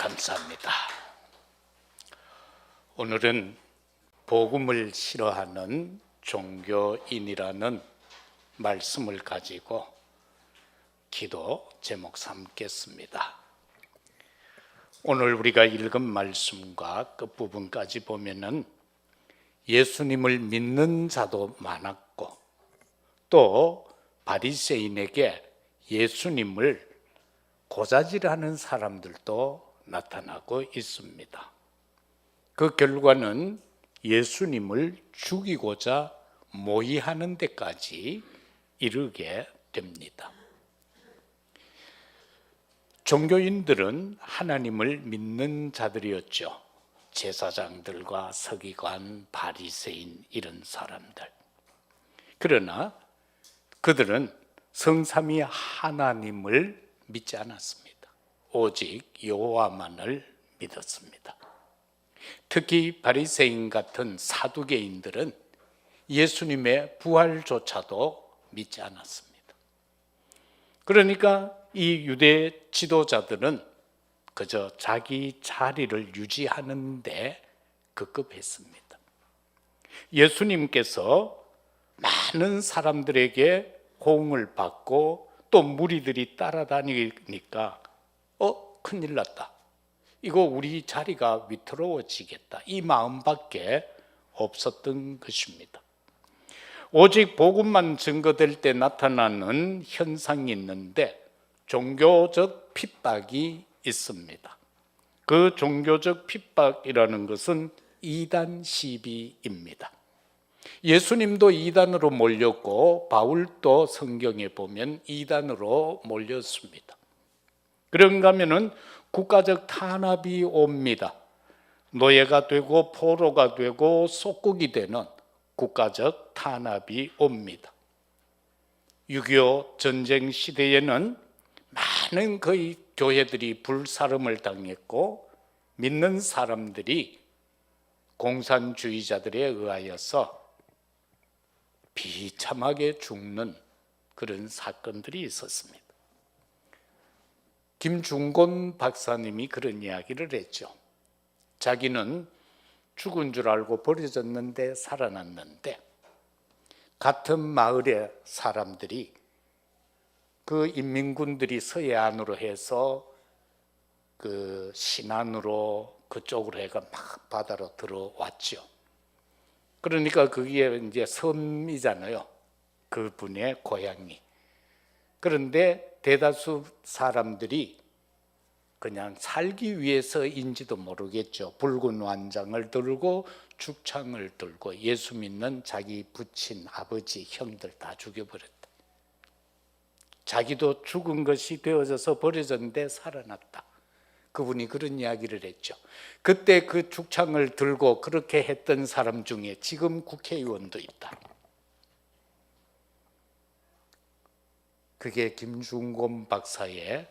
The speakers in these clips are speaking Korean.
감사합니다. 오늘은 복음을 싫어하는 종교인이라는 말씀을 가지고 기도 제목 삼겠습니다. 오늘 우리가 읽은 말씀과 끝부분까지 보면은 예수님을 믿는 자도 많았고 또 바리새인에게 예수님을 고자질하는 사람들도 나타나고 있습니다. 그 결과는 예수님을 죽이고자 모의하는 데까지 이르게 됩니다. 종교인들은 하나님을 믿는 자들이었죠. 제사장들과 서기관, 바리새인 이런 사람들. 그러나 그들은 성삼위 하나님을 믿지 않았습니다. 오직 여호와만을 믿었습니다. 특히 바리새인 같은 사두개인들은 예수님의 부활조차도 믿지 않았습니다. 그러니까 이 유대 지도자들은 그저 자기 자리를 유지하는 데 급급했습니다. 예수님께서 많은 사람들에게 호응을 받고 또 무리들이 따라다니니까 큰일 났다. 이거 우리 자리가 위태로워지겠다. 이 마음밖에 없었던 것입니다. 오직 복음만 증거될 때 나타나는 현상이 있는데 종교적 핍박이 있습니다. 그 종교적 핍박이라는 것은 이단 시비입니다. 예수님도 이단으로 몰렸고 바울도 성경에 보면 이단으로 몰렸습니다. 그런가 하면은 국가적 탄압이 옵니다. 노예가 되고 포로가 되고 속국이 되는 국가적 탄압이 옵니다. 6.25 전쟁 시대에는 많은 거의 교회들이 불사름을 당했고 믿는 사람들이 공산주의자들에 의하여서 비참하게 죽는 그런 사건들이 있었습니다. 김중곤 박사님이 그런 이야기를 했죠. 자기는 죽은 줄 알고 버려졌는데 살아났는데 같은 마을의 사람들이 그 인민군들이 서해안으로 해서 그 신안으로 그쪽으로 해가 막 바다로 들어왔죠. 그러니까 그게 이제 섬이잖아요. 그분의 고향이. 그런데 대다수 사람들이 그냥 살기 위해서인지도 모르겠죠. 붉은 완장을 들고 죽창을 들고 예수 믿는 자기 부친, 아버지, 형들 다 죽여버렸다. 자기도 죽은 것이 되어져서 버려졌는데 살아났다. 그분이 그런 이야기를 했죠. 그때 그 죽창을 들고 그렇게 했던 사람 중에 지금 국회의원도 있다. 그게 김중곤 박사의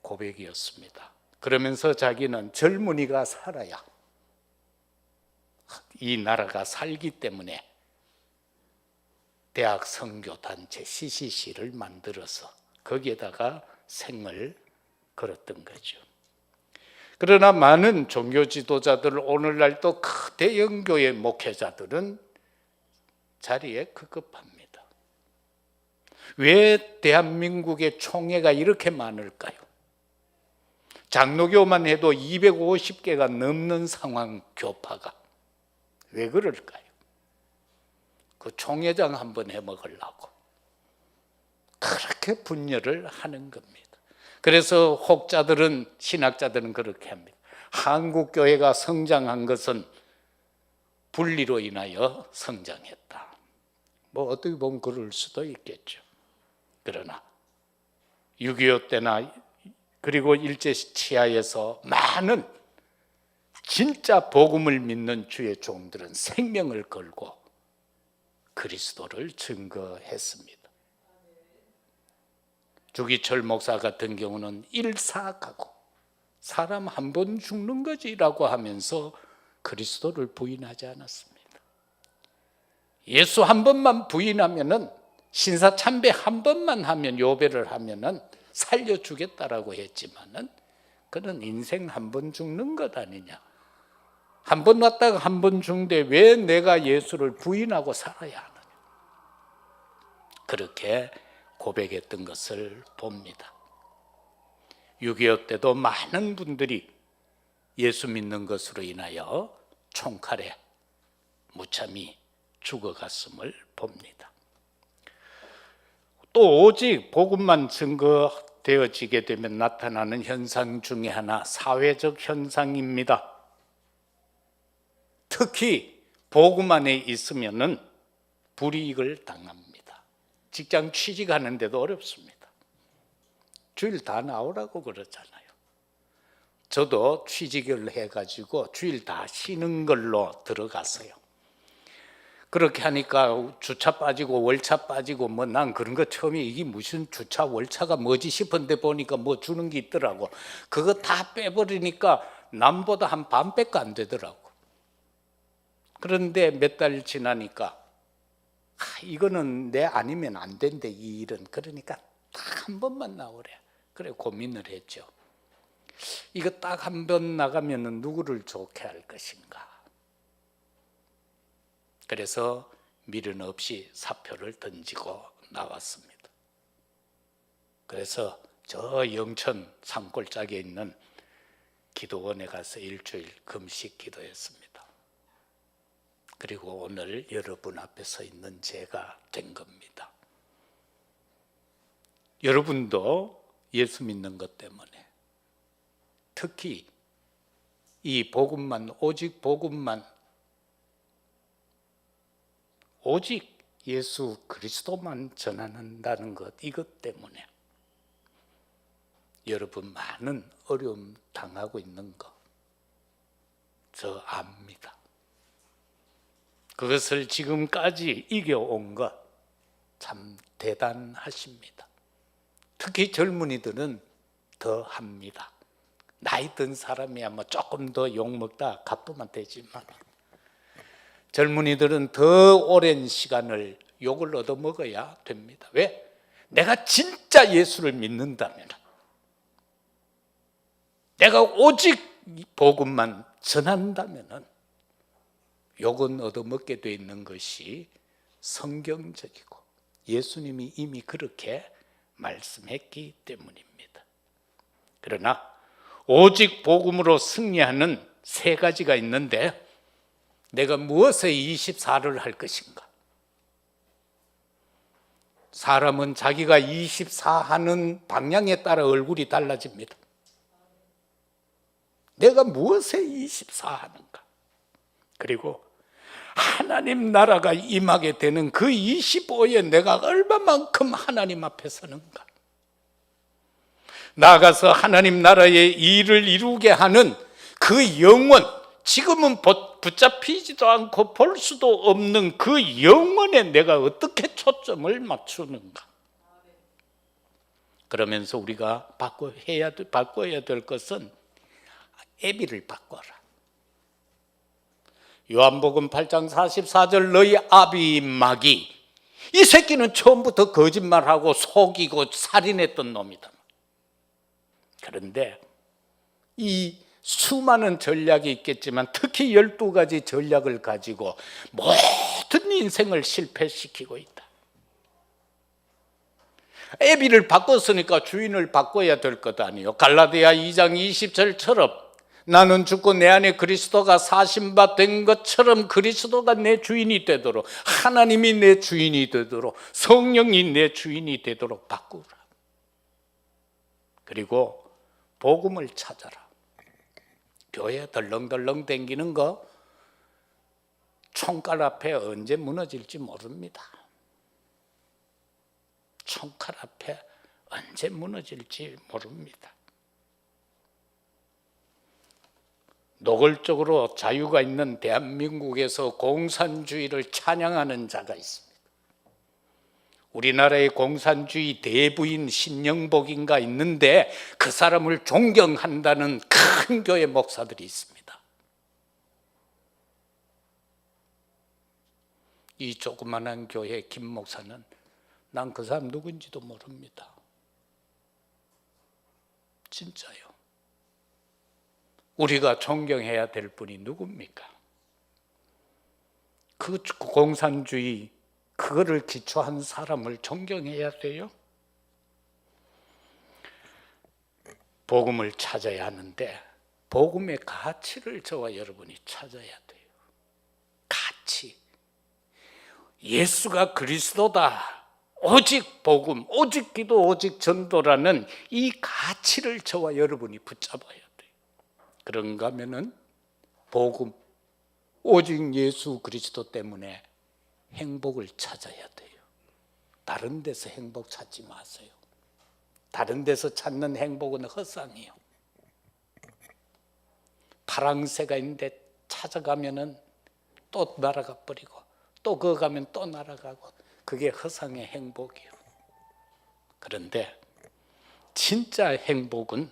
고백이었습니다. 그러면서 자기는 젊은이가 살아야 이 나라가 살기 때문에 대학 선교단체 CCC를 만들어서 거기에다가 생을 걸었던 거죠. 그러나 많은 종교 지도자들, 오늘날도 대형 교회 목회자들은 자리에 급급합니다. 왜 대한민국의 총회가 이렇게 많을까요? 장로교만 해도 250개가 넘는 상황 교파가. 왜 그럴까요? 그 총회장 한번 해먹으려고 그렇게 분열을 하는 겁니다. 그래서 혹자들은, 신학자들은 그렇게 합니다. 한국 교회가 성장한 것은 분리로 인하여 성장했다. 뭐 어떻게 보면 그럴 수도 있겠죠. 그러나 6.25 때나 그리고 일제치하에서 많은 진짜 복음을 믿는 주의 종들은 생명을 걸고 그리스도를 증거했습니다. 주기철 목사 같은 경우는 일사가고 사람 한 번 죽는 거지라고 하면서 그리스도를 부인하지 않았습니다. 예수 한 번만 부인하면은, 신사참배 한 번만 하면, 요배를 하면은 살려주겠다라고 했지만은 그는 인생 한 번 죽는 것 아니냐. 한 번 왔다가 한 번 죽는데 왜 내가 예수를 부인하고 살아야 하느냐. 그렇게 고백했던 것을 봅니다. 6.25 때도 많은 분들이 예수 믿는 것으로 인하여 총칼에 무참히 죽어갔음을 봅니다. 또 오직 복음만 증거되어지게 되면 나타나는 현상 중에 하나, 사회적 현상입니다. 특히 복음 안에 있으면은 불이익을 당합니다. 직장 취직하는데도 어렵습니다. 주일 다 나오라고 그러잖아요. 저도 취직을 해가지고 주일 다 쉬는 걸로 들어갔어요. 그렇게 하니까 주차 빠지고 월차 빠지고 뭐 난 그런 거 처음에 이게 무슨 주차 월차가 뭐지 싶은데 보니까 뭐 주는 게 있더라고. 그거 다 빼버리니까 남보다 한 반밖에 안 되더라고. 그런데 몇 달 지나니까 이거는 내 아니면 안 된대, 이 일은. 그러니까 딱 한 번만 나오래. 그래 고민을 했죠. 이거 딱 한 번 나가면 누구를 좋게 할 것인가. 그래서 미련 없이 사표를 던지고 나왔습니다. 그래서 저 영천 산골짜기에 있는 기도원에 가서 일주일 금식 기도했습니다. 그리고 오늘 여러분 앞에 서 있는 제가 된 겁니다. 여러분도 예수 믿는 것 때문에, 특히 이 복음만, 오직 복음만, 오직 예수 그리스도만 전한다는 것, 이것 때문에 여러분 많은 어려움 당하고 있는 거 저 압니다. 그것을 지금까지 이겨온 것 참 대단하십니다. 특히 젊은이들은 더 합니다. 나이 든 사람이야 뭐 조금 더 욕먹다 가쁘면 되지만 젊은이들은 더 오랜 시간을 욕을 얻어먹어야 됩니다. 왜? 내가 진짜 예수를 믿는다면, 내가 오직 복음만 전한다면 욕은 얻어먹게 돼 있는 것이 성경적이고 예수님이 이미 그렇게 말씀했기 때문입니다. 그러나 오직 복음으로 승리하는 세 가지가 있는데, 내가 무엇에 24를 할 것인가? 사람은 자기가 24하는 방향에 따라 얼굴이 달라집니다. 내가 무엇에 24하는가? 그리고 하나님 나라가 임하게 되는 그 25에 내가 얼마만큼 하나님 앞에 서는가? 나아가서 하나님 나라의 일을 이루게 하는 그 영원, 지금은 붙잡히지도 않고 볼 수도 없는 그 영혼에 내가 어떻게 초점을 맞추는가? 그러면서 우리가 바꿔야 될 것은 애비를 바꿔라. 요한복음 8장 44절, 너희 아비 마귀, 이 새끼는 처음부터 거짓말하고 속이고 살인했던 놈이다. 그런데 이 수많은 전략이 있겠지만 특히 12가지 전략을 가지고 모든 인생을 실패시키고 있다. 애비를 바꿨으니까 주인을 바꿔야 될 것 아니에요. 갈라디아 2장 20절처럼 나는 죽고 내 안에 그리스도가 사신 바 된 것처럼 그리스도가 내 주인이 되도록, 하나님이 내 주인이 되도록, 성령이 내 주인이 되도록 바꾸라. 그리고 복음을 찾아라. 교회 덜렁덜렁 댕기는 거 총칼 앞에 언제 무너질지 모릅니다. 총칼 앞에 언제 무너질지 모릅니다. 노골적으로 자유가 있는 대한민국에서 공산주의를 찬양하는 자가 있습니다. 우리나라의 공산주의 대부인 신영복인가 있는데 그 사람을 존경한다는 큰 교회 목사들이 있습니다. 이 조그만한 교회 김 목사는 난 그 사람 누군지도 모릅니다. 진짜요. 우리가 존경해야 될 분이 누굽니까? 그 공산주의, 그거를 기초한 사람을 존경해야 돼요? 복음을 찾아야 하는데 복음의 가치를 저와 여러분이 찾아야 돼요. 가치. 예수가 그리스도다. 오직 복음, 오직 기도, 오직 전도라는 이 가치를 저와 여러분이 붙잡아야 돼요. 그런가 하면은 복음, 오직 예수 그리스도 때문에 행복을 찾아야 돼요. 다른 데서 행복 찾지 마세요. 다른 데서 찾는 행복은 허상이에요. 파랑새가 있는데 찾아가면은 또 날아가 버리고 또 그거 가면 또 날아가고, 그게 허상의 행복이에요. 그런데 진짜 행복은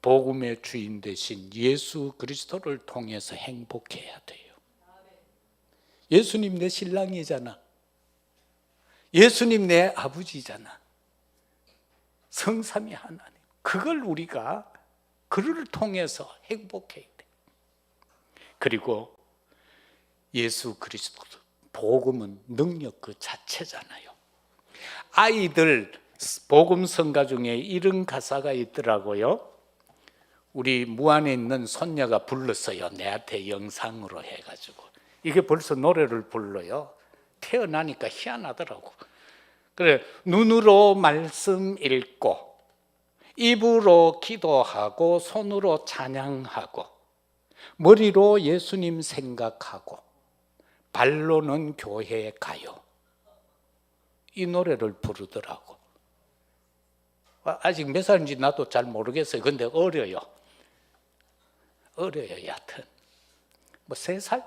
복음의 주인 되신 예수 그리스도를 통해서 행복해야 돼요. 예수님 내 신랑이잖아. 예수님 내 아버지잖아. 성삼위 하나님. 그걸 우리가 그를 통해서 행복해야 돼. 그리고 예수 그리스도, 복음은 능력 그 자체잖아요. 아이들 복음 성가 중에 이런 가사가 있더라고요. 우리 무안에 있는 손녀가 불렀어요. 내한테 영상으로 해가지고. 이게 벌써 노래를 불러요. 태어나니까 희한하더라고. 그래, 눈으로 말씀 읽고 입으로 기도하고 손으로 찬양하고 머리로 예수님 생각하고 발로는 교회에 가요. 이 노래를 부르더라고. 아직 몇 살인지 나도 잘 모르겠어요. 근데 어려요. 여하튼 뭐 3살?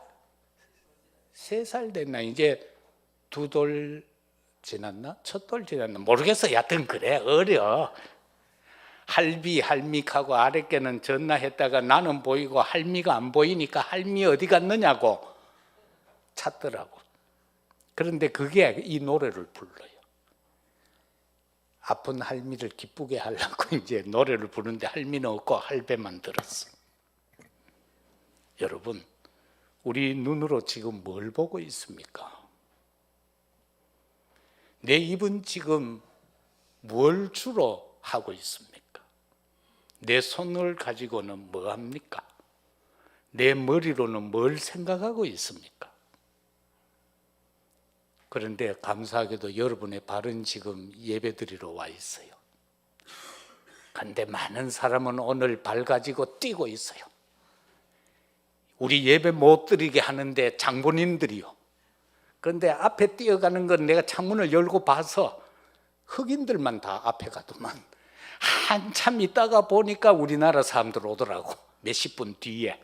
3살 됐나? 이제 2돌 지났나? 첫 돌 지났나? 모르겠어요. 여하튼 그래, 어려. 할미하고 아랫개는 전화했다가 나는 보이고 할미가 안 보이니까 할미 어디 갔느냐고 찾더라고. 그런데 그게 이 노래를 불러요. 아픈 할미를 기쁘게 하려고 이제 노래를 부르는데 할미는 없고 할배만 들었어. 여러분, 우리 눈으로 지금 뭘 보고 있습니까? 내 입은 지금 뭘 주로 하고 있습니까? 내 손을 가지고는 뭐 합니까? 내 머리로는 뭘 생각하고 있습니까? 그런데 감사하게도 여러분의 발은 지금 예배드리러 와 있어요. 그런데 많은 사람은 오늘 발 가지고 뛰고 있어요. 우리 예배 못 드리게 하는데 장본인들이요. 그런데 앞에 뛰어가는 건 내가 창문을 열고 봐서 흑인들만 다 앞에 가더만 한참 있다가 보니까 우리나라 사람들 오더라고. 몇십 분 뒤에.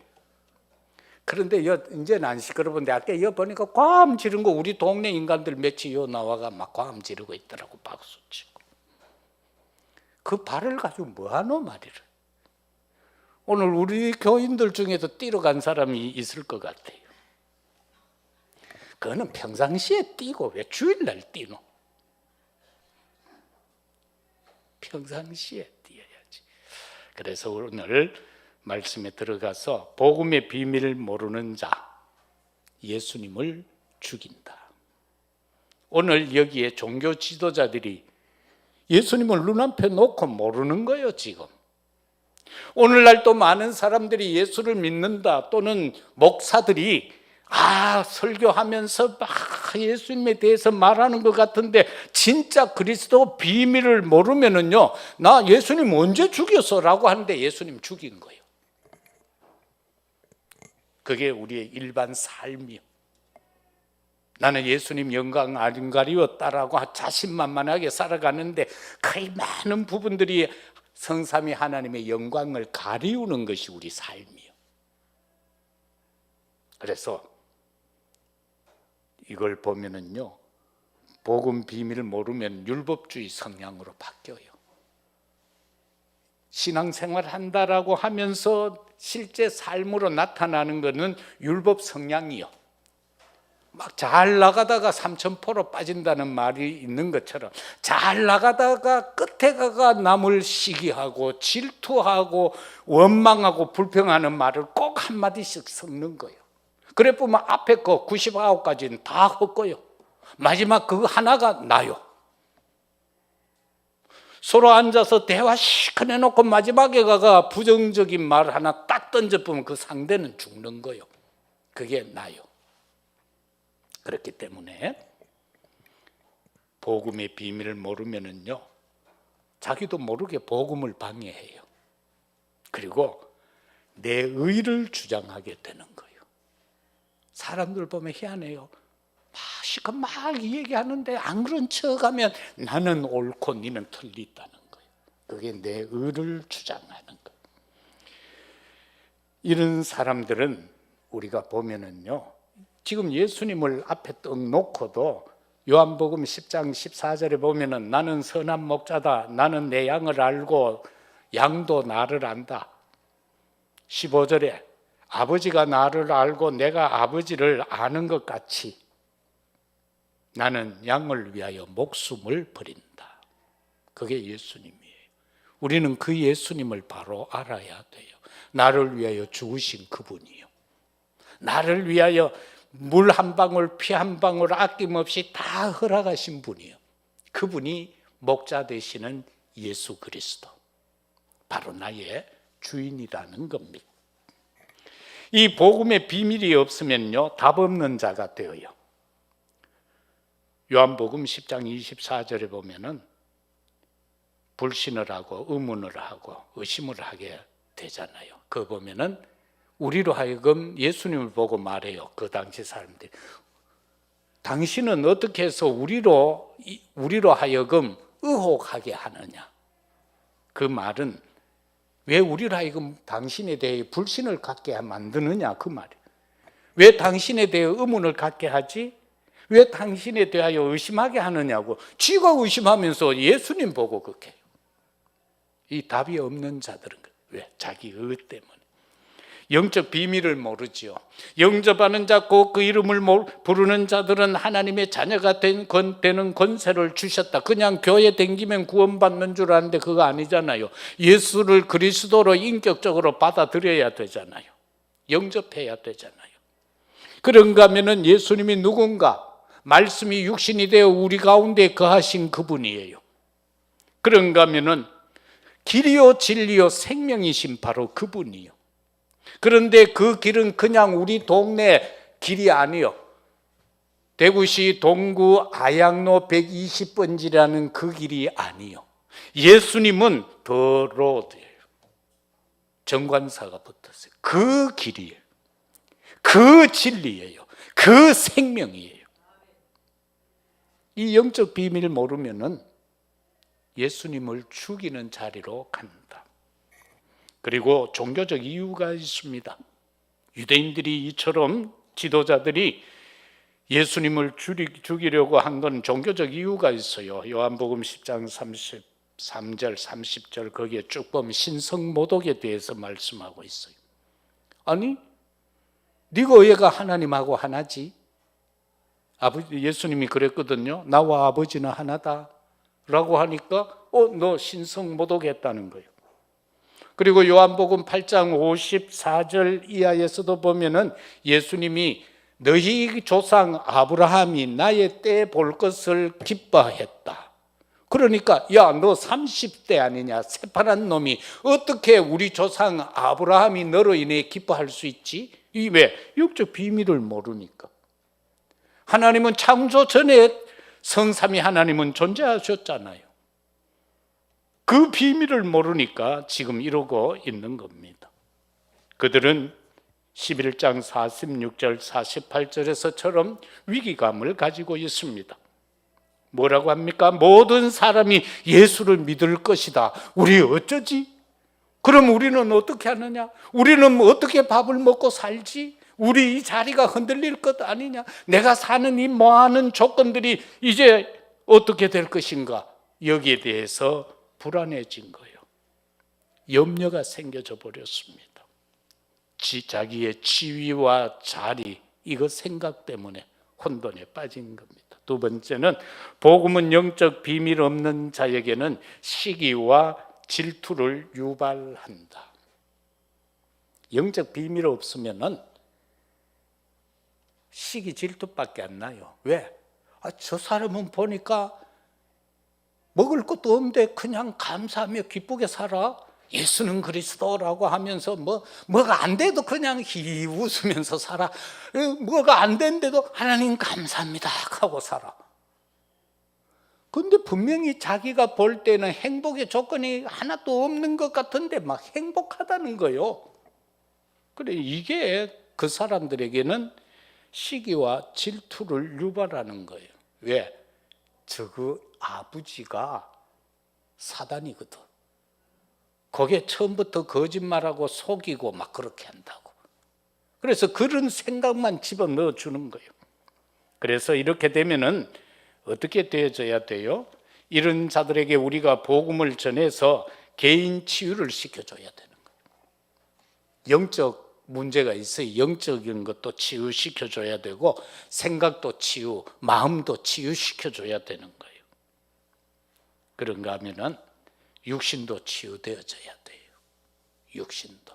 그런데 이제는 안 시끄러운데 아까 보니까 꽝 지른 거 우리 동네 인간들 몇이 나와가 막 꽝 지르고 있더라고. 박수 치고. 그 발을 가지고 뭐하노 말이를. 오늘 우리 교인들 중에도 뛰러 간 사람이 있을 것 같아요. 그거는 평상시에 뛰고 왜 주일날 뛰노? 평상시에 뛰어야지. 그래서 오늘 말씀에 들어가서 복음의 비밀을 모르는 자 예수님을 죽인다. 오늘 여기에 종교 지도자들이 예수님을 눈앞에 놓고 모르는 거예요. 지금 오늘날 또 많은 사람들이 예수를 믿는다, 또는 목사들이 설교하면서 막 예수님에 대해서 말하는 것 같은데 진짜 그리스도 비밀을 모르면은요, 나 예수님 언제 죽였어? 라고 하는데 예수님 죽인 거예요. 그게 우리의 일반 삶이요. 나는 예수님 영광 안 가리웠다라고 자신만만하게 살아가는데 거의 많은 부분들이 성삼위 하나님의 영광을 가리우는 것이 우리 삶이요. 그래서 이걸 보면은요, 복음 비밀을 모르면 율법주의 성향으로 바뀌어요. 신앙생활 한다라고 하면서 실제 삶으로 나타나는 것은 율법 성향이요. 막 잘 나가다가 삼천포로 빠진다는 말이 있는 것처럼 잘 나가다가 끝에 가가 남을 시기하고 질투하고 원망하고 불평하는 말을 꼭 한마디씩 섞는 거예요. 그래 보면 앞에 거 99가지는 다 헛거요. 마지막 그 하나가 나요. 서로 앉아서 대화 시큰 해놓고 마지막에 가가 부정적인 말 하나 딱 던져보면 그 상대는 죽는 거예요. 그게 나요. 그렇기 때문에 복음의 비밀을 모르면은요, 자기도 모르게 복음을 방해해요. 그리고 내 의를 주장하게 되는 거예요. 사람들 보면 희한해요. 시컷 막 얘기하는데 안 그런 척하면 나는 옳고 니는 틀리다는 거예요. 그게 내 의를 주장하는 거예요. 이런 사람들은 우리가 보면은요, 지금 예수님을 앞에 딱 놓고도 요한복음 10장 14절에 보면은 나는 선한 목자다. 나는 내 양을 알고 양도 나를 안다. 15절에 아버지가 나를 알고 내가 아버지를 아는 것 같이 나는 양을 위하여 목숨을 버린다. 그게 예수님이에요. 우리는 그 예수님을 바로 알아야 돼요. 나를 위하여 죽으신 그분이요. 나를 위하여 물 한 방울, 피 한 방울 아낌없이 다 허락하신 분이요. 그분이 목자 되시는 예수 그리스도. 바로 나의 주인이라는 겁니다. 이 복음의 비밀이 없으면요, 답 없는 자가 되어요. 요한복음 10장 24절에 보면은 불신을 하고 의문을 하고 의심을 하게 되잖아요. 그거 보면은 우리로 하여금 예수님을 보고 말해요. 그 당시 사람들이. 당신은 어떻게 해서 우리로 하여금 의혹하게 하느냐. 그 말은 왜 우리로 하여금 당신에 대해 불신을 갖게 만드느냐 그 말이에요. 왜 당신에 대해 의문을 갖게 하지? 왜 당신에 대하여 의심하게 하느냐고. 쥐가 의심하면서 예수님 보고 그렇게 해요. 이 답이 없는 자들은 왜? 자기 의 때문에. 영적 비밀을 모르지요. 영접하는 자, 곧 그 이름을 부르는 자들은 하나님의 자녀가 되는 권세를 주셨다. 그냥 교회 댕기면 구원받는 줄 아는데 그거 아니잖아요. 예수를 그리스도로 인격적으로 받아들여야 되잖아요. 영접해야 되잖아요. 그런가 하면은 예수님이 누군가? 말씀이 육신이 되어 우리 가운데 거하신 그분이에요. 그런가 하면은 길이요 진리요 생명이신 바로 그분이요. 그런데 그 길은 그냥 우리 동네 길이 아니요. 대구시 동구 아양로 120번지라는 그 길이 아니요. 예수님은 더 로드예요. 정관사가 붙었어요. 그 길이에요. 그 진리예요. 그 생명이에요. 이 영적 비밀을 모르면은 예수님을 죽이는 자리로 간다. 그리고 종교적 이유가 있습니다. 유대인들이 이처럼 지도자들이 예수님을 죽이려고 한 건 종교적 이유가 있어요. 요한복음 10장 33절 30절 거기에 쭉 보면 신성모독에 대해서 말씀하고 있어요. 아니 네가 얘가 하나님하고 하나지? 예수님이 그랬거든요. 나와 아버지는 하나다 라고 하니까 너 신성모독했다는 거예요. 그리고 요한복음 8장 54절 이하에서도 보면은 예수님이 너희 조상 아브라함이 나의 때 볼 것을 기뻐했다. 그러니까 야, 너 30대 아니냐? 새파란 놈이 어떻게 우리 조상 아브라함이 너로 인해 기뻐할 수 있지? 이 왜? 영적 비밀을 모르니까. 하나님은 창조 전에 성삼위 하나님은 존재하셨잖아요. 그 비밀을 모르니까 지금 이러고 있는 겁니다. 그들은 11장 46절 48절에서처럼 위기감을 가지고 있습니다. 뭐라고 합니까? 모든 사람이 예수를 믿을 것이다. 우리 어쩌지? 그럼 우리는 어떻게 하느냐? 우리는 어떻게 밥을 먹고 살지? 우리 이 자리가 흔들릴 것 아니냐? 내가 사는 이 뭐하는 조건들이 이제 어떻게 될 것인가? 여기에 대해서 불안해진 거예요. 염려가 생겨져 버렸습니다. 자기의 지위와 자리, 이거 생각 때문에 혼돈에 빠진 겁니다. 두 번째는 복음은 영적 비밀 없는 자에게는 시기와 질투를 유발한다. 영적 비밀 없으면은 시기 질투밖에 안 나요. 왜? 저 사람은 보니까 먹을 것도 없는데 그냥 감사하며 기쁘게 살아. 예수는 그리스도라고 하면서 뭐가 안 돼도 그냥 히 웃으면서 살아. 뭐가 안 되는데도 하나님 감사합니다 하고 살아. 근데 분명히 자기가 볼 때는 행복의 조건이 하나도 없는 것 같은데 막 행복하다는 거요. 그래, 이게 그 사람들에게는 시기와 질투를 유발하는 거예요. 왜? 저그 아버지가 사단이거든. 거기에 처음부터 거짓말하고 속이고 막 그렇게 한다고. 그래서 그런 생각만 집어넣어 주는 거예요. 그래서 이렇게 되면은 어떻게 되어져야 돼요? 이런 자들에게 우리가 복음을 전해서 개인 치유를 시켜줘야 되는 거예요. 영적 문제가 있어요. 영적인 것도 치유시켜줘야 되고 생각도 치유, 마음도 치유시켜줘야 되는 거예요. 그런가 하면은 육신도 치유되어져야 돼요. 육신도.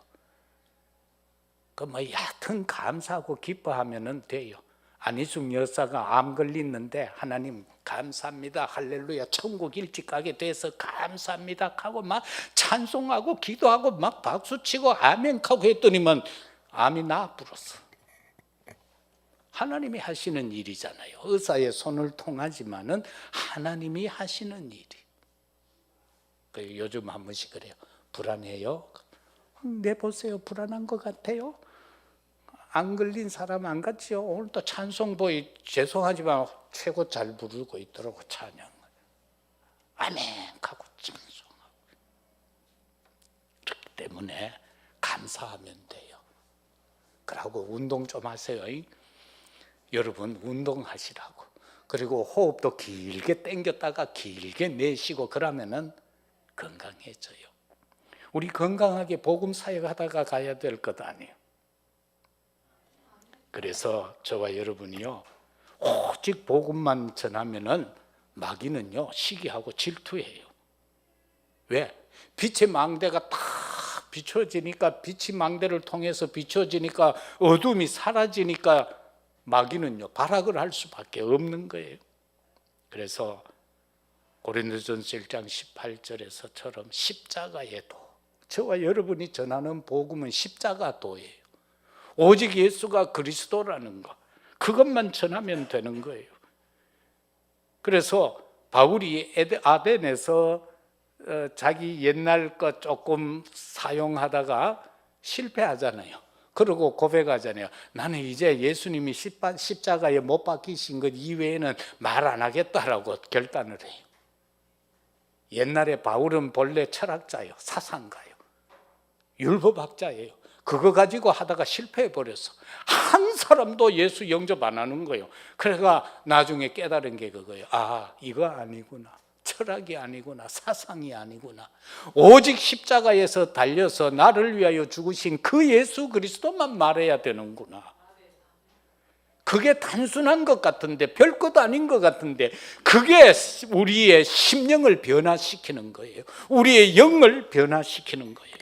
여하튼 감사하고 기뻐하면 돼요. 안희숙 여사가 암 걸리는데 하나님 감사합니다, 할렐루야, 천국 일찍 가게 돼서 감사합니다 하고 막 찬송하고 기도하고 막 박수치고 아멘 하고 했더니만 암이 나아버렸어. 하나님이 하시는 일이잖아요. 의사의 손을 통하지만은 하나님이 하시는 일이. 요즘 한 번씩 그래요. 불안해요? 네, 보세요. 불안한 것 같아요? 안 걸린 사람 안 같지요? 오늘 또 찬송보이 죄송하지만 최고 잘 부르고 있더라고. 찬양 아멘 하고 찬송하고. 그렇기 때문에 감사하면 돼요. 그러고 운동 좀 하세요. 여러분 운동하시라고. 그리고 호흡도 길게 당겼다가 길게 내쉬고 그러면은 건강해져요. 우리 건강하게 복음 사역하다가 가야 될 것 아니에요. 그래서 저와 여러분이요, 오직 복음만 전하면은 마귀는요 시기하고 질투해요. 왜? 빛의 망대가 탁 비춰지니까, 빛이 망대를 통해서 비춰지니까 어둠이 사라지니까 마귀는요 발악을 할 수밖에 없는 거예요. 그래서 고린도전서 1장 18절에서처럼 십자가의 도, 저와 여러분이 전하는 복음은 십자가 도예요. 오직 예수가 그리스도라는 것, 그것만 전하면 되는 거예요. 그래서 바울이 아덴에서 자기 옛날 것 조금 사용하다가 실패하잖아요. 그러고 고백하잖아요. 나는 이제 예수님이 십자가에 못 박히신 것 이외에는 말 안 하겠다라고 결단을 해요. 옛날에 바울은 본래 철학자예요. 사상가예요. 율법학자예요. 그거 가지고 하다가 실패해버렸어. 한 사람도 예수 영접 안 하는 거예요. 그래가 나중에 깨달은 게 그거예요. 아, 이거 아니구나. 철학이 아니구나. 사상이 아니구나. 오직 십자가에서 달려서 나를 위하여 죽으신 그 예수 그리스도만 말해야 되는구나. 그게 단순한 것 같은데, 별것도 아닌 것 같은데, 그게 우리의 심령을 변화시키는 거예요. 우리의 영을 변화시키는 거예요.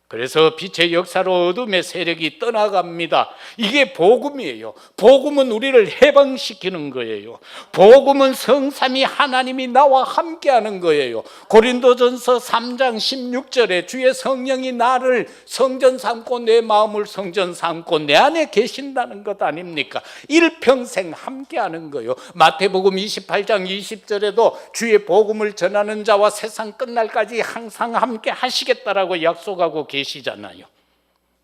그래서 빛의 역사로 어둠의 세력이 떠나갑니다. 이게 복음이에요. 복음은 우리를 해방시키는 거예요. 복음은 성삼위 하나님이 나와 함께하는 거예요. 고린도전서 3장 16절에 주의 성령이 나를 성전 삼고 내 마음을 성전 삼고 내 안에 계신다는 것 아닙니까? 일평생 함께하는 거예요. 마태복음 28장 20절에도 주의 복음을 전하는 자와 세상 끝날까지 항상 함께 하시겠다라고 약속하고 계시잖아요.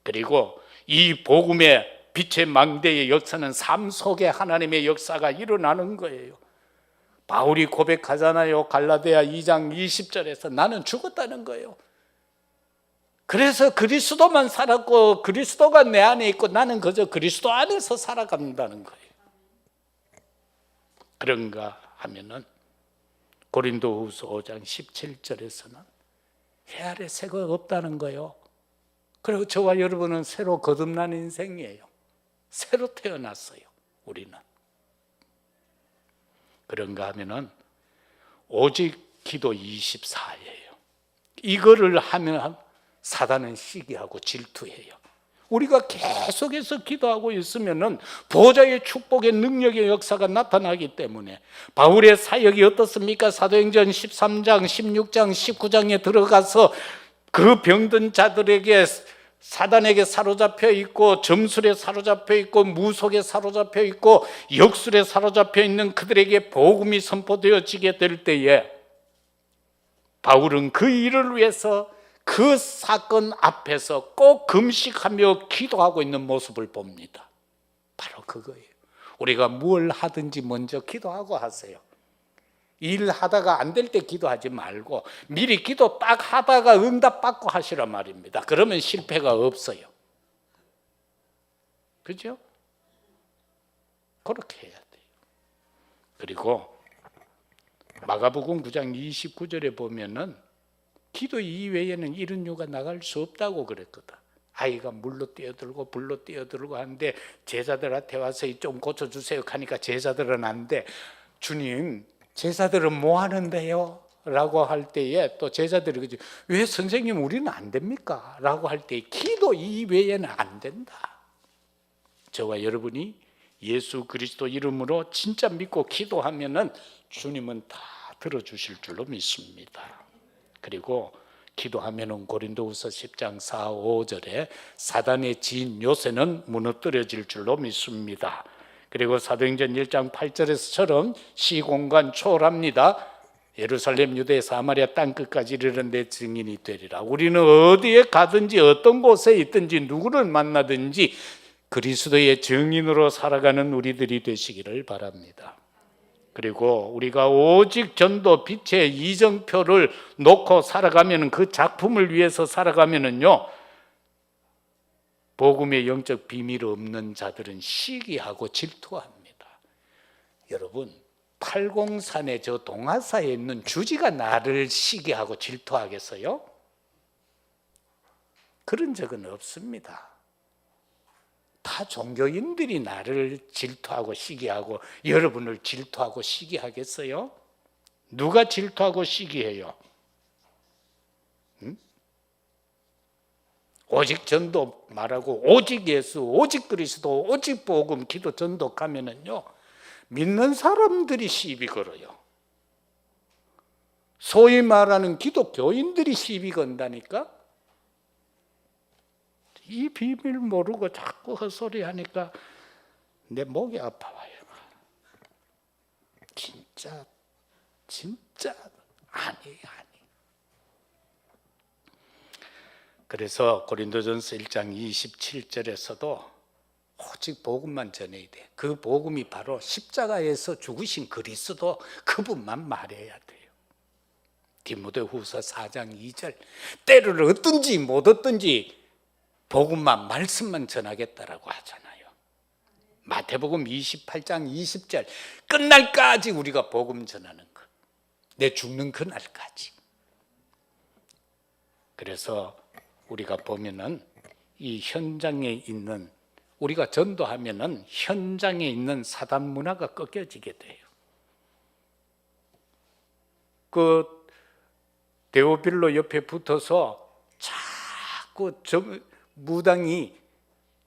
그리고 이 복음의 빛의 망대의 역사는 삶 속에 하나님의 역사가 일어나는 거예요. 바울이 고백하잖아요. 갈라디아 2장 20절에서 나는 죽었다는 거예요. 그래서 그리스도만 살았고 그리스도가 내 안에 있고 나는 그저 그리스도 안에서 살아간다는 거예요. 그런가 하면은 고린도후서 5장 17절에서는 해 아래 새가 없다는 거예요. 그리고 저와 여러분은 새로 거듭난 인생이에요. 새로 태어났어요. 우리는. 그런가 하면은 오직 기도 24예요. 이거를 하면 사단은 시기하고 질투해요. 우리가 계속해서 기도하고 있으면은 보좌의 축복의 능력의 역사가 나타나기 때문에 바울의 사역이 어떻습니까? 사도행전 13장, 16장, 19장에 들어가서 그 병든 자들에게 사단에게 사로잡혀 있고 점술에 사로잡혀 있고 무속에 사로잡혀 있고 역술에 사로잡혀 있는 그들에게 복음이 선포되어지게 될 때에 바울은 그 일을 위해서 그 사건 앞에서 꼭 금식하며 기도하고 있는 모습을 봅니다. 바로 그거예요. 우리가 뭘 하든지 먼저 기도하고 하세요. 일하다가 안 될 때 기도하지 말고 미리 기도 딱 하다가 응답받고 하시란 말입니다. 그러면 실패가 없어요. 그죠? 그렇게 해야 돼요. 그리고 마가복음 9장 29절에 보면은 기도 이외에는 이런 유가 나갈 수 없다고 그랬거든. 아이가 물로 뛰어들고 불로 뛰어들고 하는데 제자들한테 와서 좀 고쳐주세요 하니까 제자들은 안 돼. 주님, 제자들은 뭐 하는데요? 라고 할 때에 또 제자들이 그러지, 왜 선생님 우리는 안 됩니까? 라고 할 때 기도 이외에는 안 된다. 저와 여러분이 예수 그리스도 이름으로 진짜 믿고 기도하면은 주님은 다 들어주실 줄로 믿습니다. 그리고 기도하면은 고린도후서 10장 4, 5절에 사단의 지인 요새는 무너뜨려질 줄로 믿습니다. 그리고 사도행전 1장 8절에서처럼 시공간 초월합니다. 예루살렘, 유대, 사마리아 땅끝까지 이르는 내 증인이 되리라. 우리는 어디에 가든지 어떤 곳에 있든지 누구를 만나든지 그리스도의 증인으로 살아가는 우리들이 되시기를 바랍니다. 그리고 우리가 오직 전도 빛의 이정표를 놓고 살아가면, 그 작품을 위해서 살아가면은요, 복음의 영적 비밀 없는 자들은 시기하고 질투합니다. 여러분, 팔공산의 저 동화사에 있는 주지가 나를 시기하고 질투하겠어요? 그런 적은 없습니다. 다 종교인들이 나를 질투하고 시기하고 여러분을 질투하고 시기하겠어요? 누가 질투하고 시기해요? 응? 오직 전도 말하고 오직 예수, 오직 그리스도, 오직 복음, 기도 전도하면은요, 믿는 사람들이 시비 걸어요. 소위 말하는 기독교인들이 시비 건다니까. 이 비밀 모르고 자꾸 헛소리 하니까 내 목이 아파와요. 진짜 아니. 그래서 고린도전서 1장 27절에서도 오직 복음만 전해야 돼. 그 복음이 바로 십자가에서 죽으신 그리스도, 그분만 말해야 돼요. 디모데후서 4장 2절, 때를 얻든지 못 얻든지 복음만, 말씀만 전하겠다라고 하잖아요. 마태복음 28장 20절, 끝날까지 우리가 복음 전하는 것, 내 죽는 그날까지. 그래서 우리가 보면은 이 현장에 있는, 우리가 전도하면은 현장에 있는 사단 문화가 꺾여지게 돼요. 그 데오빌로 옆에 붙어서 자꾸 무당이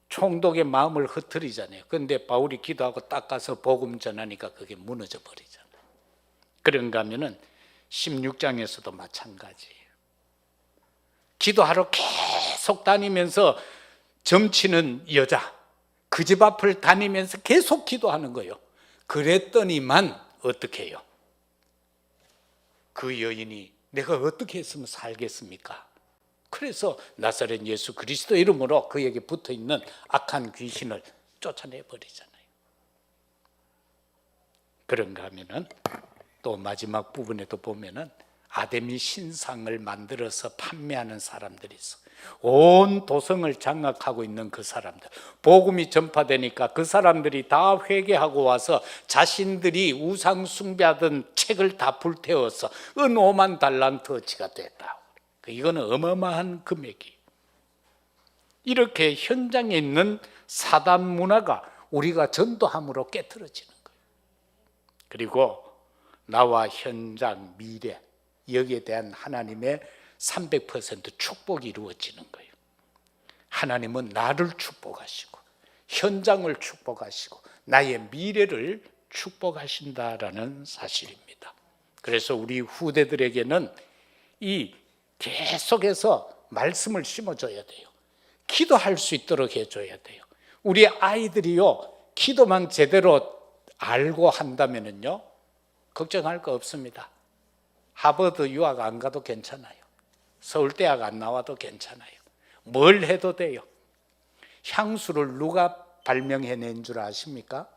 총독의 마음을 흐트리잖아요. 그런데 바울이 기도하고 딱 가서 복음 전하니까 그게 무너져 버리잖아요. 그런가 하면은 16장에서도 마찬가지예요. 기도하러 계속 다니면서 점치는 여자, 그 집 앞을 다니면서 계속 기도하는 거예요. 그랬더니만 어떻게 해요? 그 여인이 내가 어떻게 했으면 살겠습니까? 그래서 나사렛 예수 그리스도 이름으로 그에게 붙어있는 악한 귀신을 쫓아내 버리잖아요. 그런가 하면은 또 마지막 부분에도 보면은 아데미 신상을 만들어서 판매하는 사람들이 있어. 온 도성을 장악하고 있는 그 사람들, 복음이 전파되니까 그 사람들이 다 회개하고 와서 자신들이 우상 숭배하던 책을 다 불태워서 은 5만 달란트어치가 됐다. 이거는 어마어마한 금액이. 이렇게 현장에 있는 사단 문화가 우리가 전도함으로 깨트려지는 거예요. 그리고 나와 현장, 미래 여기에 대한 하나님의 300% 축복이 이루어지는 거예요. 하나님은 나를 축복하시고 현장을 축복하시고 나의 미래를 축복하신다라는 사실입니다. 그래서 우리 후대들에게는 이 계속해서 말씀을 심어줘야 돼요. 기도할 수 있도록 해줘야 돼요. 우리 아이들이요, 기도만 제대로 알고 한다면요 걱정할 거 없습니다. 하버드 유학 안 가도 괜찮아요. 서울대학 안 나와도 괜찮아요. 뭘 해도 돼요. 향수를 누가 발명해낸 줄 아십니까?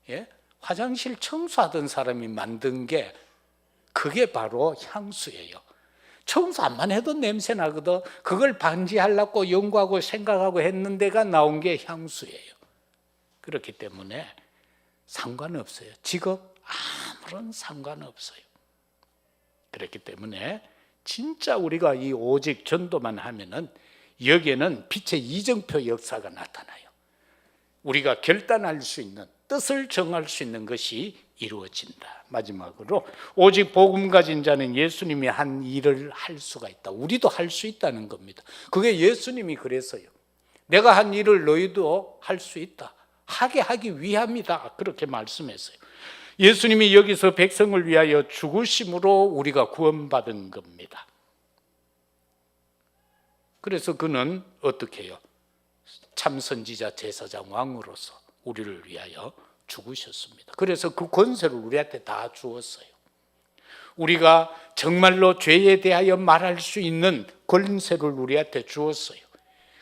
예? 화장실 청소하던 사람이 만든 게 그게 바로 향수예요. 청소 안만 해도 냄새 나거든. 그걸 방지하려고 연구하고 생각하고 했는 데가 나온 게 향수예요. 그렇기 때문에 상관없어요. 직업 아무런 상관없어요. 그렇기 때문에 진짜 우리가 이 오직 전도만 하면은 여기에는 빛의 이정표 역사가 나타나요. 우리가 결단할 수 있는, 뜻을 정할 수 있는 것이 이루어진다. 마지막으로 오직 복음 가진 자는 예수님이 한 일을 할 수가 있다. 우리도 할 수 있다는 겁니다. 그게 예수님이 그랬어요. 내가 한 일을 너희도 할 수 있다. 하게 하기 위함이다. 그렇게 말씀했어요. 예수님이 여기서 백성을 위하여 죽으심으로 우리가 구원받은 겁니다. 그래서 그는 어떻게 해요? 참선지자 제사장 왕으로서 우리를 위하여 죽으셨습니다. 그래서 그 권세를 우리한테 다 주었어요. 우리가 정말로 죄에 대하여 말할 수 있는 권세를 우리한테 주었어요.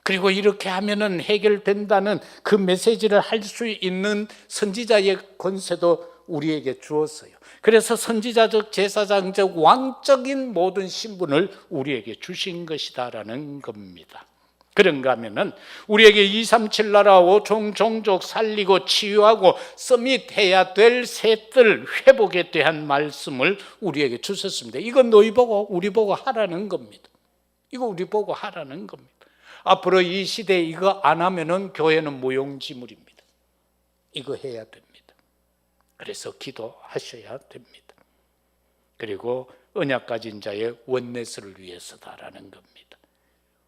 그리고 이렇게 하면은 해결된다는 그 메시지를 할 수 있는 선지자의 권세도 우리에게 주었어요. 그래서 선지자적, 제사장적, 왕적인 모든 신분을 우리에게 주신 것이다라는 겁니다. 그런가 하면은 우리에게 237 나라 5종 종족 살리고 치유하고 서밋해야 될 셋들 회복에 대한 말씀을 우리에게 주셨습니다. 이건 너희 보고 우리 보고 하라는 겁니다. 이거 우리 보고 하라는 겁니다. 앞으로 이 시대에 이거 안 하면은 교회는 무용지물입니다. 이거 해야 됩니다. 그래서 기도하셔야 됩니다. 그리고 언약 가진 자의 원내스를 위해서다라는 겁니다.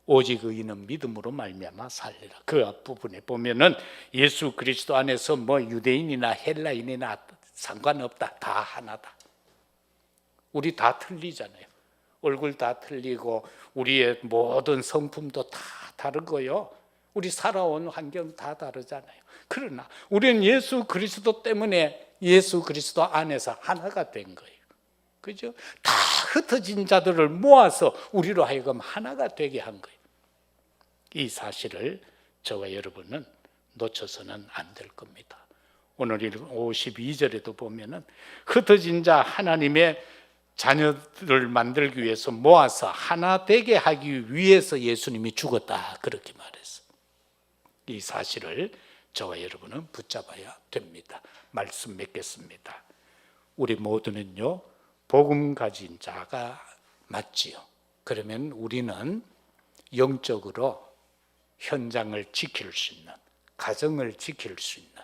오직 의인은 믿음으로 말미암아 살리라. 그 앞부분에 보면은 예수 그리스도 안에서 뭐 유대인이나 헬라인이나 상관없다. 다 하나다. 우리 다 틀리잖아요. 얼굴 다 틀리고 우리의 모든 성품도 다 다르고요. 우리 살아온 환경 다 다르잖아요. 그러나 우리는 예수 그리스도 때문에 예수 그리스도 안에서 하나가 된 거예요. 그죠? 다 흩어진 자들을 모아서 우리로 하여금 하나가 되게 한 거예요. 이 사실을 저와 여러분은 놓쳐서는 안 될 겁니다. 오늘 52절에도 보면은 흩어진 자 하나님의 자녀들을 만들기 위해서 모아서 하나 되게 하기 위해서 예수님이 죽었다. 그렇게 말했어요. 이 사실을 저와 여러분은 붙잡아야 됩니다. 말씀 맺겠습니다. 우리 모두는요, 복음 가진 자가 맞지요. 그러면 우리는 영적으로 현장을 지킬 수 있는, 가정을 지킬 수 있는,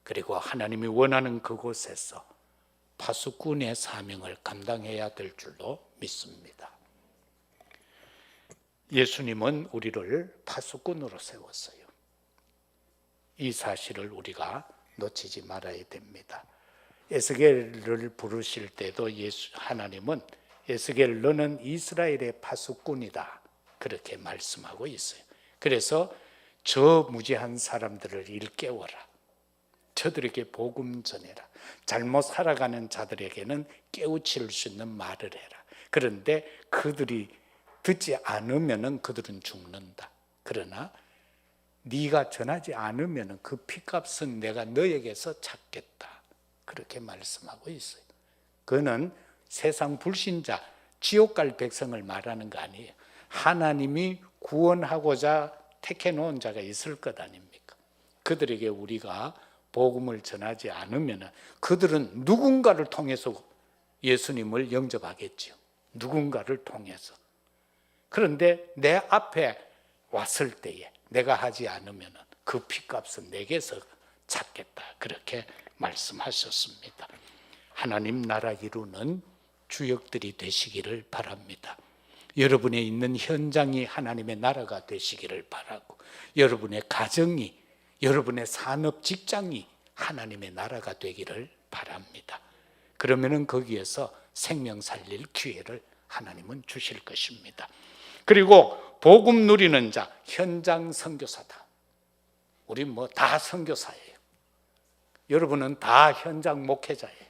그리고 하나님이 원하는 그곳에서 파수꾼의 사명을 감당해야 될 줄로 믿습니다. 예수님은 우리를 파수꾼으로 세웠어요. 이 사실을 우리가 놓치지 말아야 됩니다. 에스겔을 부르실 때도 하나님은 에스겔 너는 이스라엘의 파수꾼이다 그렇게 말씀하고 있어요. 그래서 저 무지한 사람들을 일깨워라. 저들에게 복음 전해라. 잘못 살아가는 자들에게는 깨우칠 수 있는 말을 해라. 그런데 그들이 듣지 않으면 그들은 죽는다. 그러나 네가 전하지 않으면 그 피값은 내가 너에게서 찾겠다. 그렇게 말씀하고 있어요. 그는 세상 불신자, 지옥 갈 백성을 말하는 거 아니에요. 하나님이 구원하고자 택해 놓은 자가 있을 것 아닙니까? 그들에게 우리가 복음을 전하지 않으면 그들은 누군가를 통해서 예수님을 영접하겠지요. 누군가를 통해서. 그런데 내 앞에 왔을 때에 내가 하지 않으면 그 핏값은 내게서 찾겠다. 그렇게 말씀하셨습니다. 하나님 나라 이루는 주역들이 되시기를 바랍니다. 여러분의 있는 현장이 하나님의 나라가 되시기를 바라고, 여러분의 가정이, 여러분의 산업 직장이 하나님의 나라가 되기를 바랍니다. 그러면은 거기에서 생명 살릴 기회를 하나님은 주실 것입니다. 그리고 복음 누리는 자, 현장 선교사다. 우리 다 선교사예요. 여러분은 다 현장 목회자예요.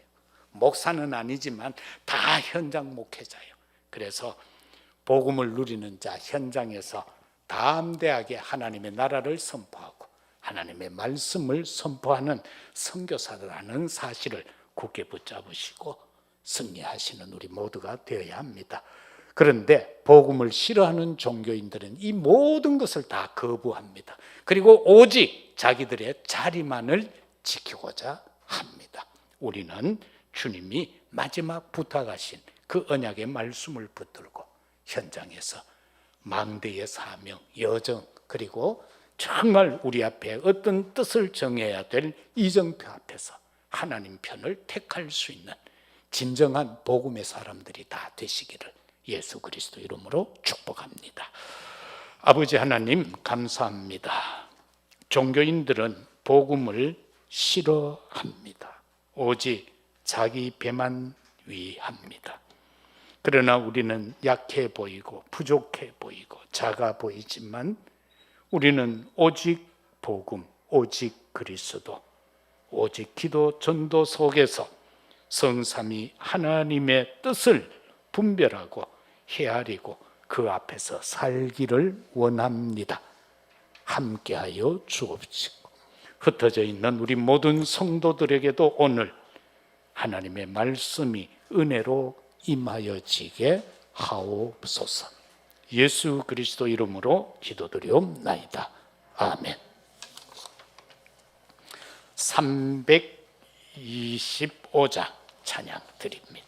목사는 아니지만 다 현장 목회자예요. 그래서 복음을 누리는 자, 현장에서 담대하게 하나님의 나라를 선포하고 하나님의 말씀을 선포하는 선교사라는 사실을 굳게 붙잡으시고 승리하시는 우리 모두가 되어야 합니다. 그런데 복음을 싫어하는 종교인들은 이 모든 것을 다 거부합니다. 그리고 오직 자기들의 자리만을 지키고자 합니다. 우리는 주님이 마지막 부탁하신 그 언약의 말씀을 붙들고 현장에서 망대의 사명, 여정, 그리고 정말 우리 앞에 어떤 뜻을 정해야 될 이정표 앞에서 하나님 편을 택할 수 있는 진정한 복음의 사람들이 다 되시기를 예수 그리스도 이름으로 축복합니다. 아버지 하나님 감사합니다. 종교인들은 복음을 싫어합니다. 오직 자기 배만 위합니다. 그러나 우리는 약해 보이고 부족해 보이고 작아 보이지만 우리는 오직 복음, 오직 그리스도, 오직 기도 전도 속에서 성삼위 하나님의 뜻을 분별하고 헤아리고 그 앞에서 살기를 원합니다. 함께하여 주옵시고 흩어져 있는 우리 모든 성도들에게도 오늘 하나님의 말씀이 은혜로 임하여지게 하옵소서. 예수 그리스도 이름으로 기도드리옵나이다. 아멘. 325장 찬양 드립니다.